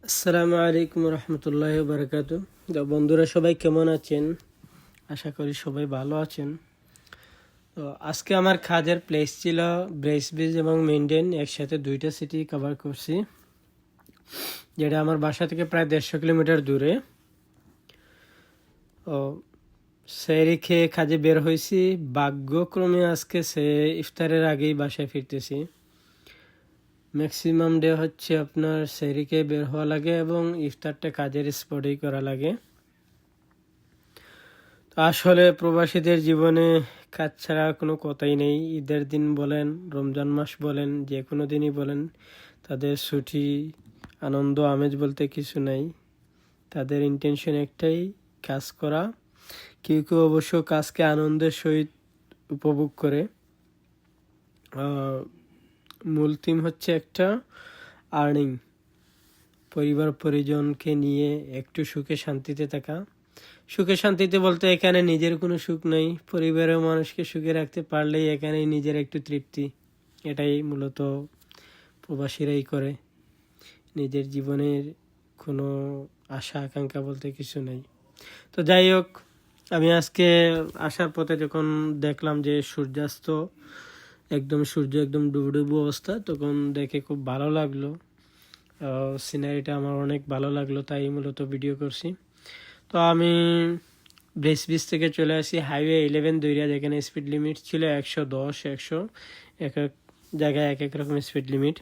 আসসালামু আলাইকুম রহমতুল্লাহি ওয়া বারাকাতুহু। তো বন্ধুরা সবাই কেমন আছেন? আশা করি সবাই ভালো আছেন। তো আজকে আমার কাজের প্লেস ছিল ব্রেস ব্রিজ এবং মেইনটেন, একসাথে দুইটা সিটি কভার করছি, যেটা আমার বাসা থেকে প্রায় 150 কিলোমিটার দূরে। ও সেহরি খেয়ে কাজে বের হয়েছি, ভাগ্যক্রমে আজকে ইফতারের আগেই বাসায় ফিরতেছি। ম্যাক্সিমাম ডে হচ্ছে আপনার সেহরি খেয়ে বের হওয়া লাগে এবং ইফতারটা কাজের স্পটেই করা লাগে। আসলে প্রবাসীদের জীবনে কাজ ছাড়া কোনো কথাই নেই। ঈদের দিন বলেন, রমজান মাস বলেন, যে কোনো দিনই বলেন, তাদের ছুটি, আনন্দ, আমেজ বলতে কিছু নেই। তাদের ইন্টেনশন একটাই, কাজ করা। কেউ কেউ অবশ্য কাজকে আনন্দের সহিত উপভোগ করে। মূল থিম হচ্ছে একটা আর্নিং, পরিবার পরিজনকে নিয়ে একটু সুখে শান্তিতে থাকা। সুখে শান্তিতে বলতে এখানে নিজের কোনো সুখ নেই, পরিবারের মানুষকে সুখে রাখতে পারলেই এখানে নিজের একটু তৃপ্তি। এটাই মূলত প্রবাসীরাই করে। নিজের জীবনের কোনো আশা আকাঙ্ক্ষা বলতে কিছু নেই। তো যাই হোক, আমি আজকে আসার পথে যখন দেখলাম যে সূর্যাস্ত, সূর্য একদম ডুবুডুবু অবস্থা, তখন দেখে খুব ভালো লাগলো। সিনারিটা আমার অনেক ভালো লাগলো, তাই মূলত ভিডিও করছি। তো আমি ব্রেস ব্রিজ থেকে চলে আসি হাইওয়ে 11 দইরা, যেখানে স্পিড লিমিট ছিল 110, 100, এক এক জায়গায় এক এক রকম স্পিড লিমিট।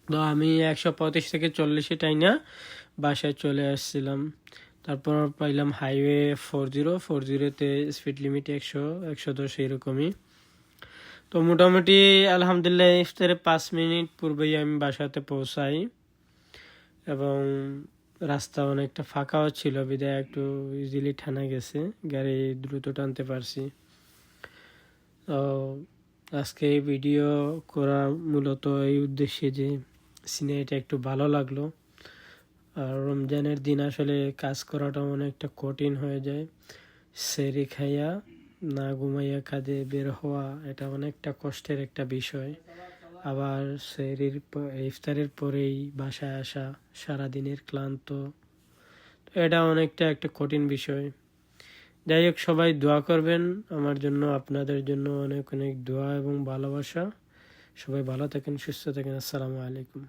তো আমি 135 থেকে 40-এ টাইনা বাসায় চলে আসছিলাম। তারপর পাইলাম হাইওয়ে 40তে স্পিড লিমিট 100, 110 এরকমই। তো মোটামুটি আলহামদুলিল্লাহ ইফতারের 5 মিনিট পূর্বেই আমি বাসাতে পৌঁছাই এবং রাস্তা অনেকটা ফাঁকাও ছিল, বিধায় একটু ইজিলি টানা গেছে, গাড়ি দ্রুত টানতে পারছি। তো আজকে এই ভিডিও করা মূলত এই উদ্দেশ্যে যে সিনারিটা একটু ভালো লাগলো। আর রমজানের দিন আসলে কাজ করাটা অনেকটা কঠিন হয়ে যায়। সেহরি খাইয়া না ঘুমাইয়া কাজে বের হওয়া, এটা অনেকটা কষ্টের একটা বিষয়। আবার ইফতারের পরেই বাসায় আসা, সারাদিনের ক্লান্ত, এটা অনেকটা একটা কঠিন বিষয়। যাই হোক, সবাই দোয়া করবেন আমার জন্য, আপনাদের জন্য অনেক অনেক দোয়া এবং ভালোবাসা। সবাই ভালো থাকেন, সুস্থ থাকেন। আসসালামু আলাইকুম।